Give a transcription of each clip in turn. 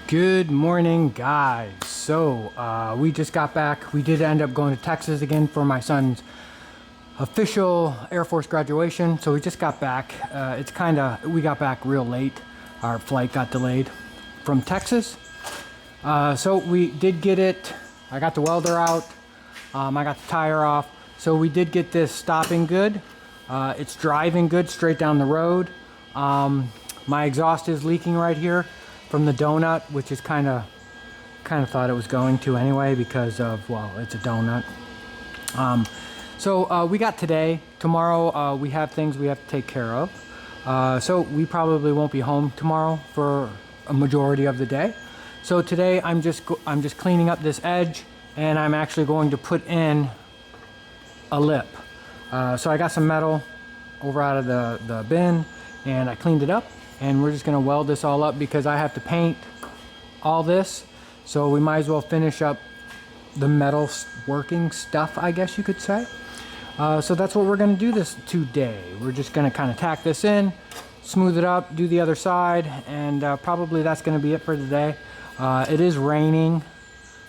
Good morning, guys. So we just got back. We did end up going to Texas again for my son's official Air Force graduation. So we just got back. We got back real late. Our flight got delayed from Texas. So we did get it. I got the welder out. I got the tire off. So we did get this stopping good. It's driving good straight down the road. My exhaust is leaking right here from the donut, which is kind of thought it was going to anyway because of, well, it's a donut. So we got today. Tomorrow we have things we have to take care of. So we probably won't be home tomorrow for a majority of the day. So today I'm just cleaning up this edge, and I'm actually going to put in a lip. So I got some metal over out of the bin, and I cleaned it up. And we're just gonna weld this all up because I have to paint all this. So we might as well finish up the metal working stuff, I guess you could say. So that's what we're gonna do this today. We're just gonna kind of tack this in, smooth it up, do the other side, and probably that's gonna be it for today. It is raining,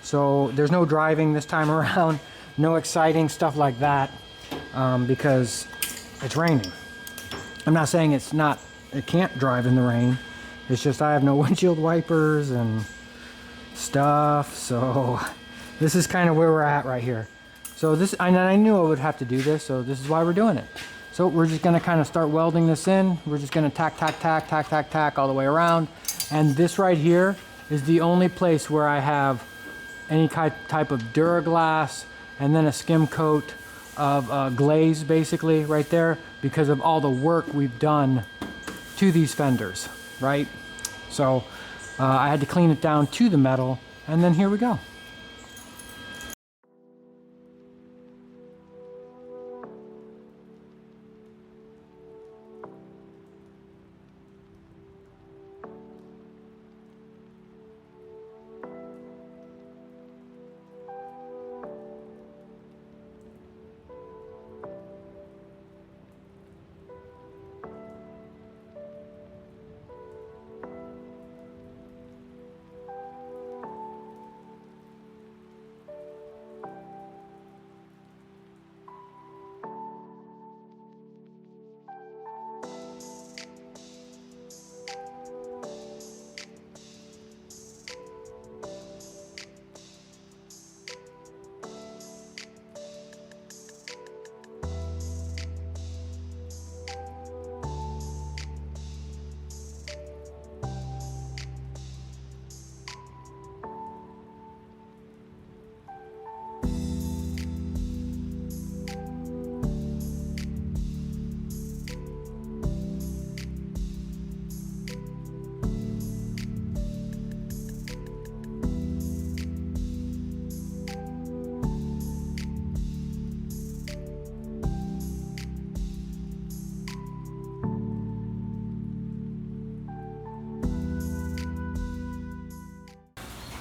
so there's no driving this time around, no exciting stuff like that, because it's raining. I'm not saying it can't drive in the rain. It's just I have no windshield wipers and stuff, so this is kind of where we're at right here. So I knew I would have to do this, so this is why we're doing it. So we're just gonna kind of start welding this in. We're just gonna tack all the way around. And this right here is the only place where I have any type of Duraglass and then a skim coat of glaze basically right there because of all the work we've done to these fenders, right? So I had to clean it down to the metal, and then here we go.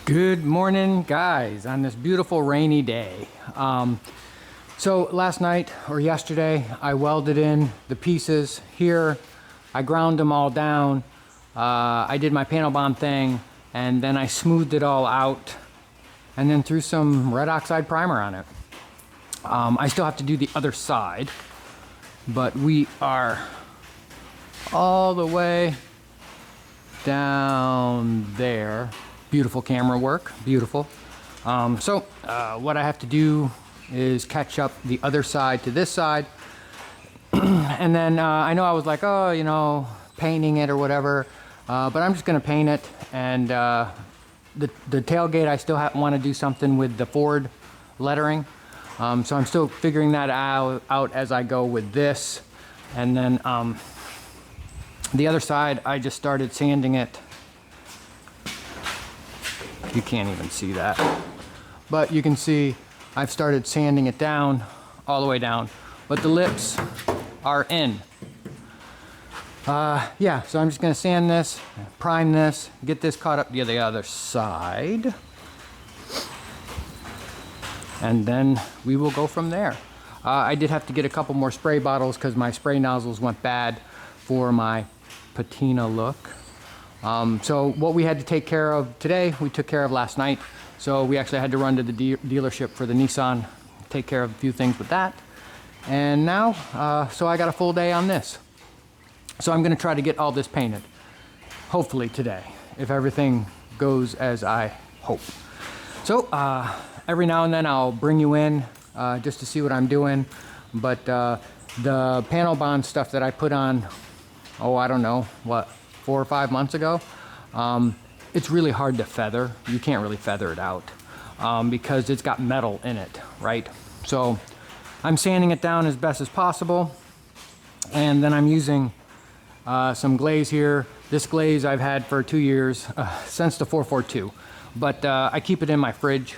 Good morning, guys, on this beautiful rainy day. So last night or yesterday, I welded in the pieces here. I ground them all down. I did my panel bond thing, and then I smoothed it all out and then threw some red oxide primer on it. I still have to do the other side, but we are all the way down there. Beautiful camera work, beautiful. So what I have to do is catch up the other side to this side. And then I know I was like, oh, you know, painting it or whatever, but I'm just gonna paint it. And the tailgate, I still want to do something with the Ford lettering. So I'm still figuring that out as I go with this. And then the other side, I just started sanding it. You can't even see that, but you can see I've started sanding it down all the way down, but the lips are in. Yeah, so I'm just gonna sand this, prime this, get this caught up to the other side, and then we will go from there. I did have to get a couple more spray bottles because my spray nozzles went bad for my patina look. So what we had to take care of today, we took care of last night. So we actually had to run to the dealership for the Nissan, take care of a few things with that. And now, so I got a full day on this. So I'm gonna try to get all this painted, hopefully today, if everything goes as I hope. So every now and then I'll bring you in just to see what I'm doing. But the panel bond stuff that I put on, oh, I don't know, what, 4 or 5 months ago, it's really hard to feather. You can't really feather it out because it's got metal in it, right? So I'm sanding it down as best as possible. And then I'm using some glaze here. This glaze I've had for 2 years, since the 442. But I keep it in my fridge.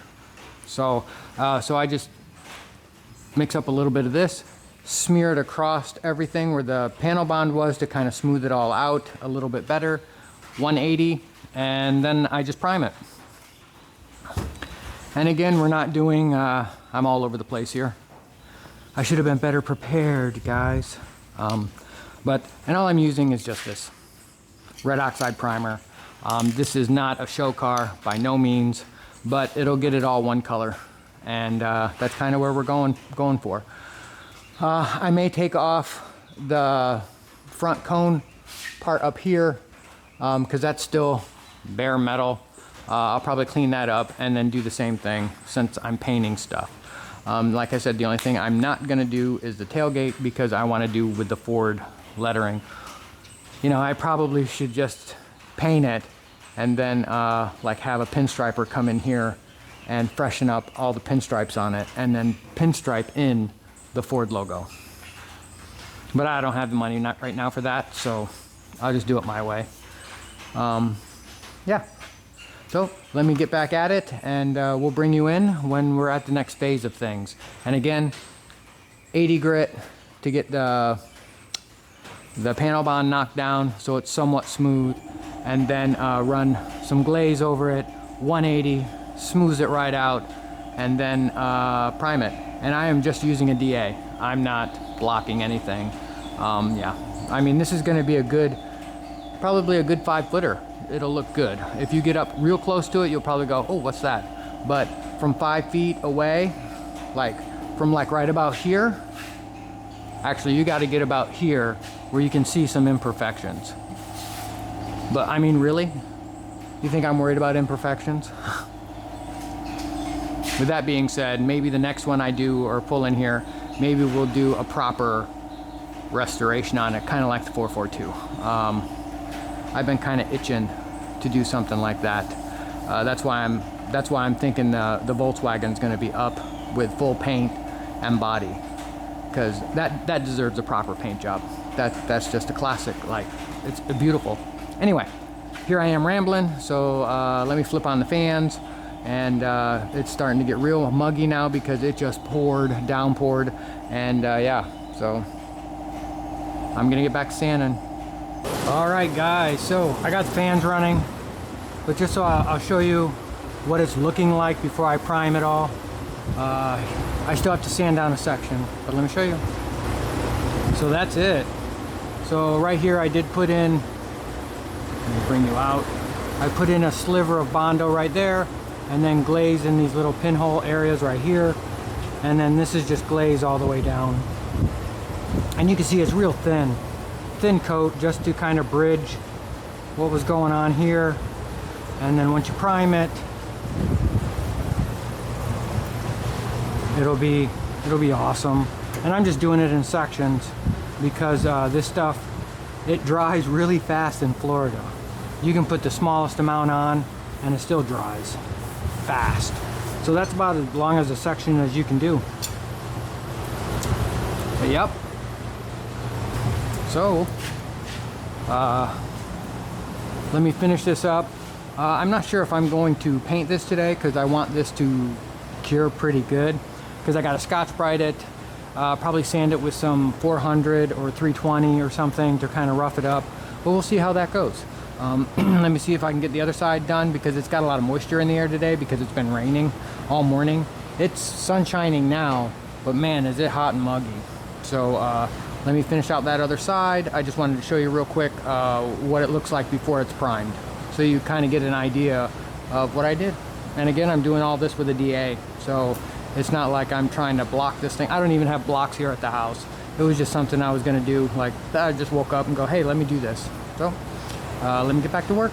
So I just mix up a little bit of this, smear it across everything where the panel bond was to kind of smooth it all out a little bit better. 180, and then I just prime it. And again, we're not doing, I'm all over the place here. I should have been better prepared, guys. And all I'm using is just this red oxide primer. This is not a show car by no means, but it'll get it all one color. And that's kind of where we're going for. I may take off the front cone part up here because that's still bare metal. I'll probably clean that up and then do the same thing since I'm painting stuff. Like I said, the only thing I'm not gonna do is the tailgate because I want to do with the Ford lettering. You know, I probably should just paint it and then like have a pinstriper come in here and freshen up all the pinstripes on it and then pinstripe in the Ford logo. But I don't have the money right now for that, so I'll just do it my way. Yeah. So let me get back at it and we'll bring you in when we're at the next phase of things. And again, 80 grit to get the panel bond knocked down so it's somewhat smooth, and then run some glaze over it, 180, smooths it right out, and then prime it. And I am just using a DA. I'm not blocking anything. Yeah, I mean, this is gonna be probably a good 5-footer. It'll look good. If you get up real close to it, you'll probably go, oh, what's that? But from 5 feet away, from right about here, actually you gotta get about here where you can see some imperfections. But I mean, really? You think I'm worried about imperfections? With that being said, maybe the next one I do or pull in here, maybe we'll do a proper restoration on it, kind of like the 442. I've been kind of itching to do something like that. That's why I'm thinking the Volkswagen's going to be up with full paint and body, because that deserves a proper paint job. That's just a classic. Like, it's beautiful. Anyway, here I am rambling. So let me flip on the fans. And it's starting to get real muggy now because it just downpoured, and yeah, so I'm gonna get back to sanding. All right, guys, so I got the fans running, but just so I'll show you what it's looking like before I prime it all. I still have to sand down a section, but let me show you. So that's it. So right here I did put in, let me bring you out, I put in a sliver of Bondo right there, and then glaze in these little pinhole areas right here, and then this is just glaze all the way down. And you can see it's real thin coat, just to kind of bridge what was going on here. And then once you prime it, it'll be awesome. And I'm just doing it in sections because this stuff, it dries really fast in Florida. You can put the smallest amount on and it still dries fast. So that's about as long as a section as you can do. But yep. So let me finish this up. I'm not sure if I'm going to paint this today because I want this to cure pretty good, because I got to Scotch-Brite it, probably sand it with some 400 or 320 or something to kind of rough it up, but we'll see how that goes. Let me see if I can get the other side done, because it's got a lot of moisture in the air today because it's been raining all morning. It's sun shining now, but man, is it hot and muggy. So let me finish out that other side. I just wanted to show you real quick what it looks like before it's primed, so you kind of get an idea of what I did. And again, I'm doing all this with a DA, so it's not like I'm trying to block this thing. I don't even have blocks here at the house. It was just something I was gonna do. Like, I just woke up and go, hey, let me do this. So let me get back to work.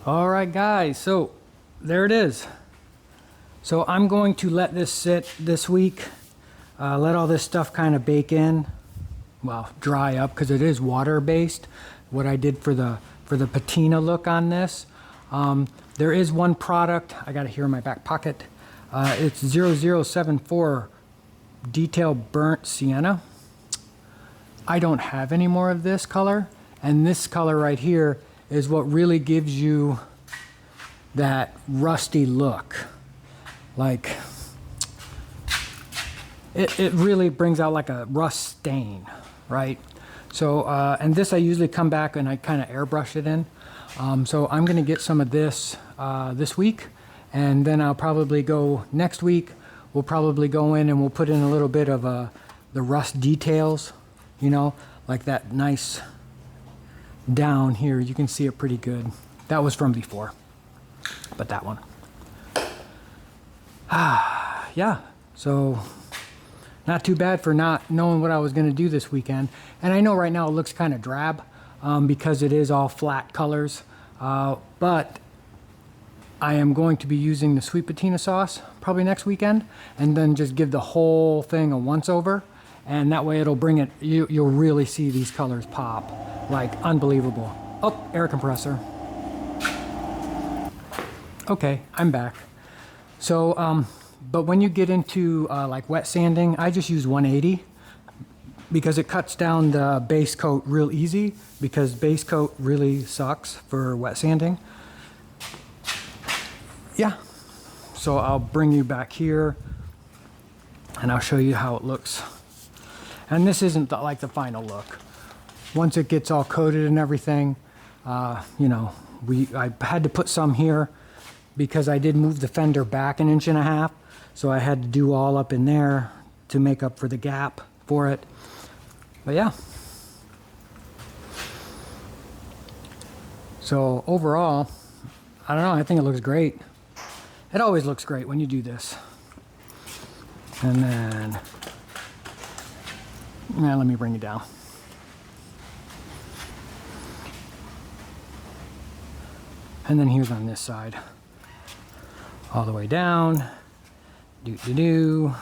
All right, guys, so there it is. So I'm going to let this sit this week. let all this stuff kind of bake in, well, dry up, because it is water based. What I did for the patina look on this. There is one product, I got it here in my back pocket. It's 0074 Detail Burnt Sienna. I don't have any more of this color, and this color right here is what really gives you that rusty look. Like, it really brings out like a rust stain, right? So, and this I usually come back and I kind of airbrush it in. So I'm gonna get some of this this week, and then I'll probably go next week. We'll probably go in and we'll put in a little bit of the rust details, you know, like that nice down here. You can see it pretty good. That was from before, but that one. Yeah, so not too bad for not knowing what I was gonna do this weekend. And I know right now it looks kind of drab because it is all flat colors, but I am going to be using the sweet patina sauce probably next weekend, and then just give the whole thing a once over, and that way it'll bring it, you'll really see these colors pop like unbelievable. Oh, air compressor. Okay, I'm back. So but when you get into like wet sanding, I just use 180 because it cuts down the base coat real easy, because base coat really sucks for wet sanding. Yeah, so I'll bring you back here and I'll show you how it looks. And this isn't like the final look. Once it gets all coated and everything, you know, I had to put some here because I did move the fender back 1.5 inches, so I had to do all up in there to make up for the gap for it. But yeah. So overall, I don't know, I think it looks great. It always looks great when you do this. And then, let me bring it down. And then here's on this side. All the way down. Do.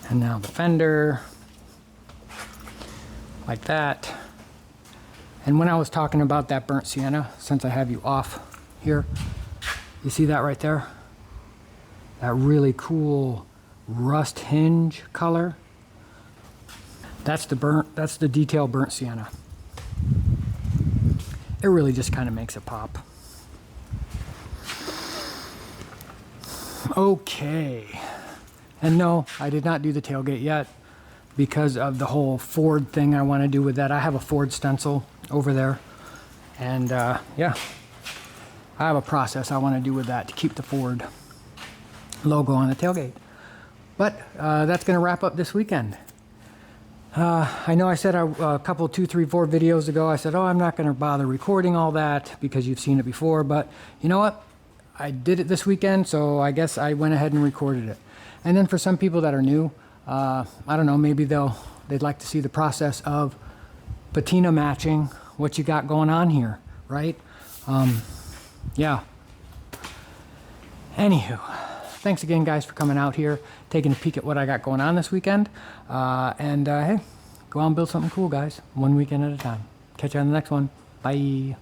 And now the fender. Like that. And when I was talking about that burnt sienna, since I have you off here, you see that right there? That really cool rust hinge color. That's the detail burnt sienna. It really just kind of makes it pop. Okay. And no, I did not do the tailgate yet because of the whole Ford thing I want to do with that. I have a Ford stencil over there. And yeah, I have a process I want to do with that to keep the Ford logo on the tailgate. But that's going to wrap up this weekend. I know I said a couple, 2, 3, 4 videos ago, I said, oh, I'm not going to bother recording all that because you've seen it before. But you know what? I did it this weekend, so I guess I went ahead and recorded it. And then for some people that are new, I don't know, maybe they'd like to see the process of patina matching what you got going on here, right? Yeah. Anywho, thanks again, guys, for coming out here, taking a peek at what I got going on this weekend. Hey, go out and build something cool, guys. One weekend at a time. Catch you on the next one. Bye.